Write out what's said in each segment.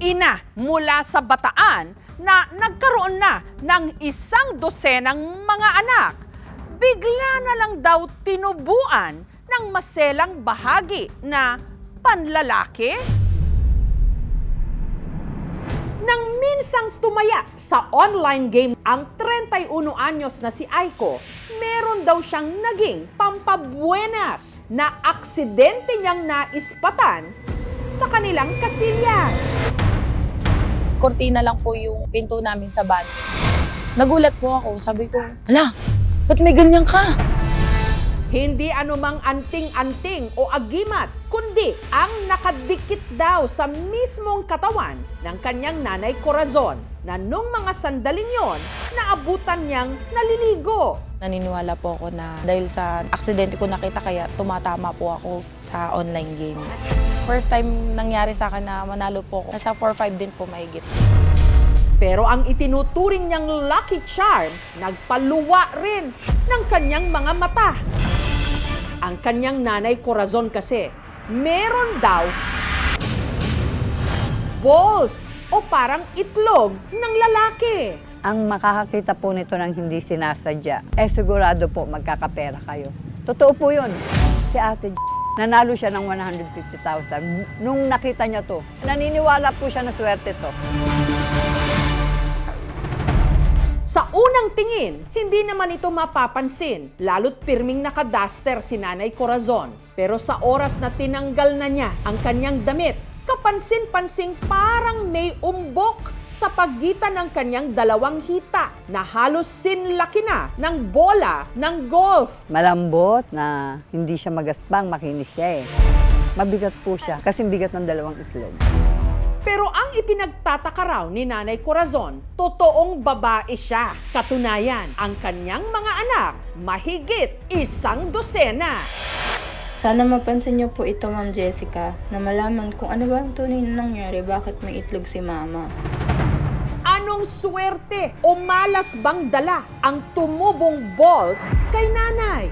ina mula sa Bataan na nagkaroon na ng 100 mga anak. Bigla na lang daw tinubuan ng maselang bahagi na panlalaki? Nang minsang tumaya sa online game ang 31 anyos na si Aiko, meron daw siyang naging pampabuenas na aksidente niyang naispatan sa kanilang kasilyas. Kortina lang po yung pinto namin sa bahay. Nagulat po ako, sabi ko, hala, ba't may ganyan ka? Hindi anumang anting-anting o agimat, kundi ang nakadikit daw sa mismong katawan ng kanyang nanay Corazon na nung mga sandaling yon, naabutan niyang naliligo. Naniniwala po ako na dahil sa aksidente ko nakita kaya tumatama po ako sa online games. First time nangyari sa akin na manalo po ako, nasa 4-5 din po mahigit. Pero ang itinuturing niyang lucky charm, nagpaluwa rin ng kanyang mga mata. Ang kanyang nanay Corazon kasi, meron daw balls o parang itlog ng lalaki. Ang makakakita po nito ng hindi sinasadya, sigurado po magkakapera kayo. Totoo po yun. Si Ate nanalo siya ng 150,000. Nung nakita niya to, naniniwala po siya na swerte to. Sa unang tingin, hindi naman ito mapapansin, lalo't pirming nakaduster si Nanay Corazon. Pero sa oras na tinanggal na niya ang kanyang damit, kapansin-pansing parang may umbok sa pagitan ng kanyang dalawang hita na halos sinlaki na ng bola ng golf. Malambot na hindi siya magaspang, makinis siya eh. Mabigat po siya, kasing bigat ng dalawang itlog. Pero ang ipinagtataka raw ni Nanay Corazon, totoong babae siya. Katunayan, ang kanyang mga anak, mahigit 100. Sana mapansin niyo po ito, Ma'am Jessica, na malaman kung ano ba ang tunay na nangyari, bakit may itlog si Mama. Anong swerte o malas bang dala ang tumubong balls kay nanay?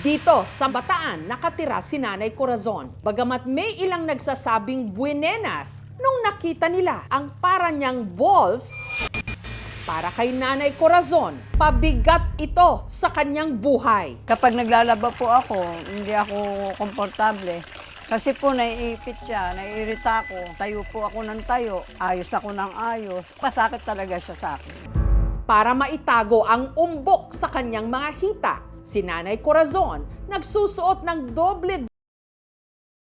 Dito sa Bataan, nakatira si Nanay Corazon. Bagamat may ilang nagsasabing buenenas nung nakita nila ang para niyang balls, para kay Nanay Corazon, pabigat ito sa kanyang buhay. Kapag naglalaba po ako, hindi ako komportable. Kasi po naiipit siya, naiirita ako. Tayo po ako ng tayo, ayos ako ng ayos. Pasakit talaga siya sa akin. Para maitago ang umbok sa kanyang mga hita, si Nanay Corazon nagsusuot ng doble.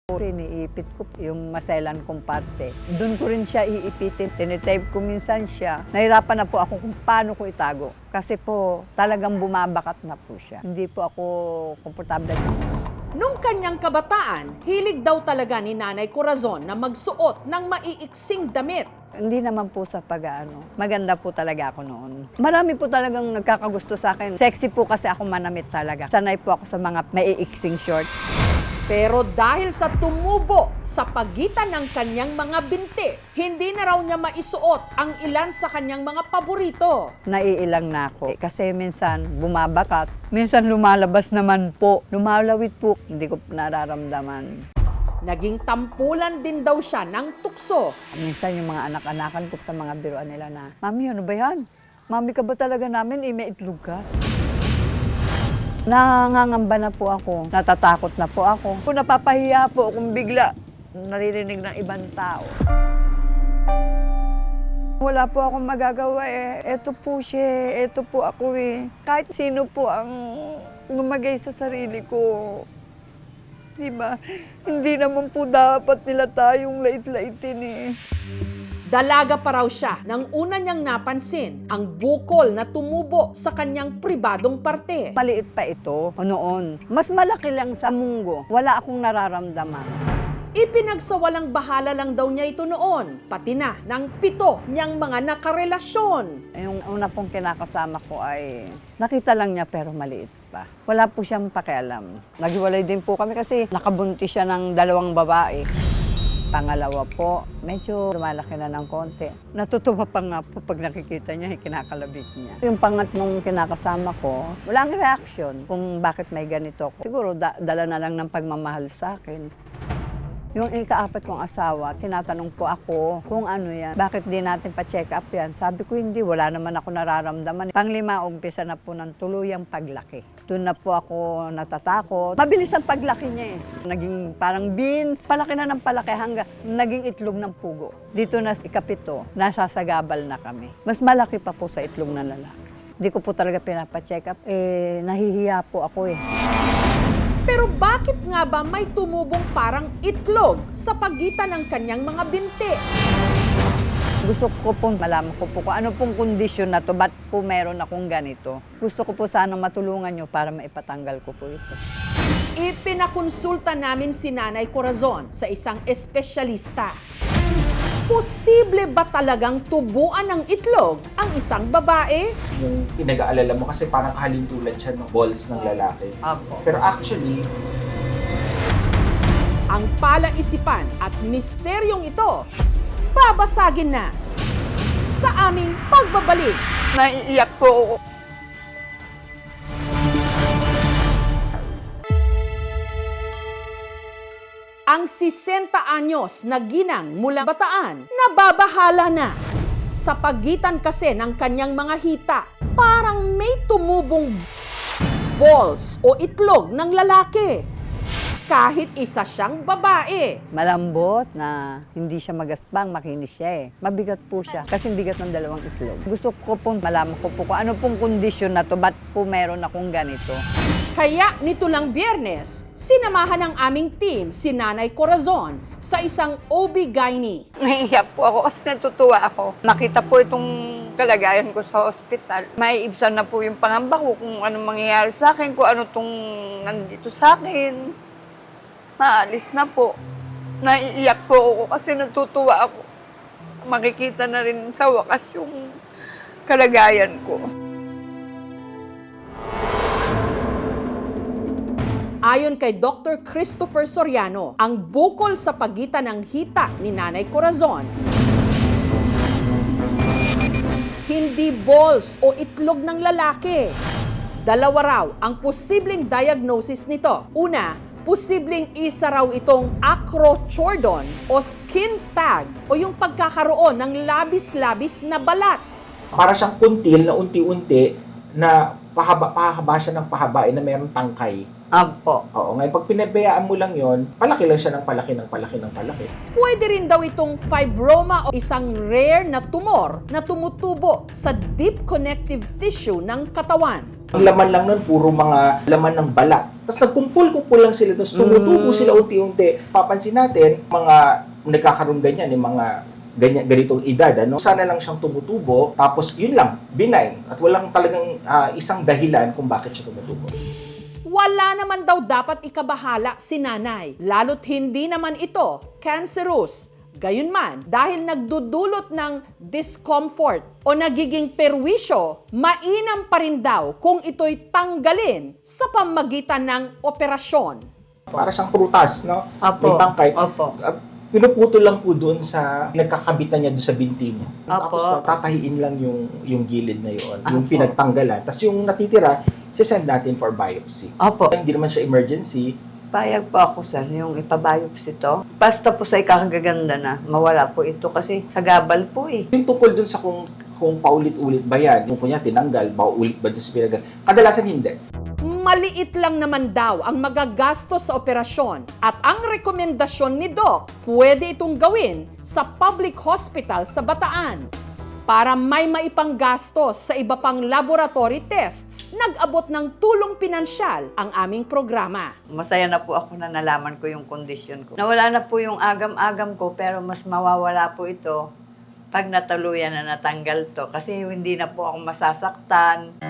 Iniipit ko yung maselan kong parte. Doon ko rin siya iipitin. Tinitape ko minsan siya. Nahirapan na po ako kung paano ko itago. Kasi po talagang bumabakat na po siya. Hindi po ako komportable. Nung kanyang kabataan, hilig daw talaga ni Nanay Corazon na magsuot ng maiiksing damit. Hindi naman po sa pag-ano. Maganda po talaga ako noon. Marami po talagang nagkakagusto sa akin. Sexy po kasi ako manamit talaga. Sanay po ako sa mga maiiksing short. Pero dahil sa tumubo sa pagitan ng kanyang mga binti, hindi na raw niya maisuot ang ilan sa kanyang mga paborito. Naiilang na ako. Kasi minsan bumabakat. Minsan lumalabas naman po. Lumalawit po. Hindi ko nararamdaman. Naging tampulan din daw siya ng tukso. Minsan yung mga anak-anakan ko sa mga biruan nila na, Mami, ano ba yan? Mami ka ba talaga namin? May itlog ka? Nangangamba na po ako. Natatakot na po ako. Kung napapahiya po kung bigla naririnig ng ibang tao. Wala po akong magagawa eh. Eto po siya, eto po ako eh. Kahit sino po ang lumagay sa sarili ko. Diba? Hindi naman po dapat nila tayong lait-laitin eh. Dalaga pa raw siya nang una niyang napansin ang bukol na tumubo sa kanyang pribadong parte. Maliit pa ito noon. Mas malaki lang sa munggo. Wala akong nararamdaman. Ipinagsawalang bahala lang daw niya ito noon, pati na ng 7 niyang mga nakarelasyon. Yung una pong kinakasama ko ay nakita lang niya pero maliit pa. Wala po siyang pakialam. Naghiwalay din po kami kasi nakabuntis siya ng 2 babae. Pangalawa po, medyo lumalaki na ng konti. Natutuwa pa nga po pag nakikita niya, kinakalabit niya. Yung pangatlong kinakasama ko, walang reaction kung bakit may ganito ko. Siguro dala na lang ng pagmamahal sa akin. Yung ikaapat kong asawa, tinatanong po ako kung ano yan. Bakit di natin pa-check up yan? Sabi ko hindi, wala naman ako nararamdaman. Panglima, umpisa na po ng tuluyang paglaki. Doon na po ako natatakot. Mabilis ang paglaki niya eh. Naging parang beans, palaki na ng palaki hanggang naging itlog ng pugo. Dito na ikapito, nasasagabal na kami. Mas malaki pa po sa itlog ng lalaki. Hindi ko po talaga pinapa-check up. Nahihiya po ako eh. Pero bakit nga ba may tumubong parang itlog sa pagitan ng kanyang mga binti? Gusto ko pong malaman ko po kung ano pong kondisyon na to, ba't po meron akong ganito. Gusto ko po sana matulungan nyo para maipatanggal ko po ito. Ipinakonsulta namin si Nanay Corazon sa isang espesyalista. Posible ba talagang tubuan ng itlog ang isang babae? Yung pinag-aalala mo kasi parang kahalintulad siya ng balls ng lalaki. Apo. Pero actually, Ang palaisipan at misteryong ito, babasagin na sa aming pagbabalik. Naiiyak po ako. Ang 60 anyos na ginang mula Bataan, nababahala na. Sa pagitan kasi ng kanyang mga hita, parang may tumubong balls o itlog ng lalaki. Kahit isa siyang babae. Malambot na hindi siya magaspang, makinis siya eh. Mabigat po siya kasi bigat ng dalawang itlog. Gusto ko pong malaman ko po kung ano pong kondisyon na to, ba't po meron akong ganito. Kaya nito lang Biyernes, sinamahan ng aming team si Nanay Corazon sa isang OB-GYN. Naiiyak po ako kasi natutuwa ako. Makita po itong kalagayan ko sa ospital. Maiibsan na po yung pangamba ko kung anong mangyayari sa akin, kung ano tong nandito sa akin. Maalis na po. Naiiyak po ako kasi natutuwa ako. Makikita na rin sa wakas yung kalagayan ko. Ayon kay Dr. Christopher Soriano, ang bukol sa pagitan ng hita ni Nanay Corazon, hindi balls o itlog ng lalaki. Dalawa raw ang posibleng diagnosis nito. Una, posibleng isa raw itong acrochordon o skin tag o yung pagkakaroon ng labis-labis na balat. para siyang kuntil na unti-unti na pahaba siya ng pahabain na mayroong tangkay. Apo. Oo, ngayon pag pinabayaan mo lang yon, palaki lang siya ng palaki ng palaki ng palaki. Pwede rin daw itong fibroma o isang rare na tumor na tumutubo sa deep connective tissue ng katawan. Ang laman lang nun, puro mga laman ng balat. Tapos nagkumpul-kumpul lang sila, tapos tumutubo sila unti-unti. Papansin natin, mga nagkakaroon ganyan, yung mga ganitong edad, ano? Sana lang siyang tumutubo, tapos yun lang, benign. At walang talagang isang dahilan kung bakit siya tumutubo. Wala naman daw dapat ikabahala si nanay, lalo't hindi naman ito cancerous. Gayunman, dahil nagdudulot ng discomfort o nagiging perwisyo, mainam pa rin daw kung ito'y tanggalin sa pamagitan ng operasyon. Para siyang prutas, no? Apo. May tangkay. Opo. Pinuputol lang po doon sa nagkakabitan niya doon sa binti mo. Apo. Tapos tatahiin lang yung gilid na yun, yung Apo. pinagtanggalan. Tapos yung natitira, sisend natin for biopsy. Opo. Hindi naman siya emergency. Payag po ako, sir, yung ipabiopsy to. Basta po sa ikakagaganda na, mawala po ito kasi sagabal po eh. Yung tungkol dun sa kung paulit-ulit ba yan, yung kunya tinanggal, paulit ba dun sa pinagal, kadalasan hindi. Maliit lang naman daw ang magagastos sa operasyon at ang rekomendasyon ni Doc, pwede itong gawin sa public hospital sa Bataan. Para may maipanggastos sa iba pang laboratory tests, nag-abot ng tulong pinansyal ang aming programa. Masaya na po ako na nalaman ko yung kondisyon ko. Nawala na po yung agam-agam ko pero mas mawawala po ito pag natuluyan na natanggal to kasi hindi na po ako masasaktan.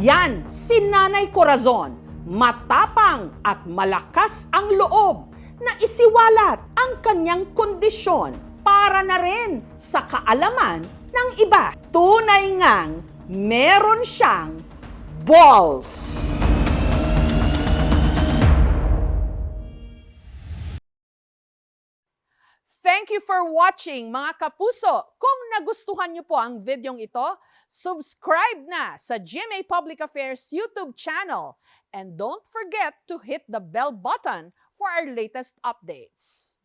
Yan si Nanay Corazon, matapang at malakas ang loob na isiwalat ang kanyang kondisyon para na rin sa kaalaman ng iba. Tunay ngang meron siyang balls. Thank you for watching, mga kapuso. Kung nagustuhan niyo po ang videong ito, subscribe na sa GMA Public Affairs YouTube channel. And don't forget to hit the bell button for our latest updates.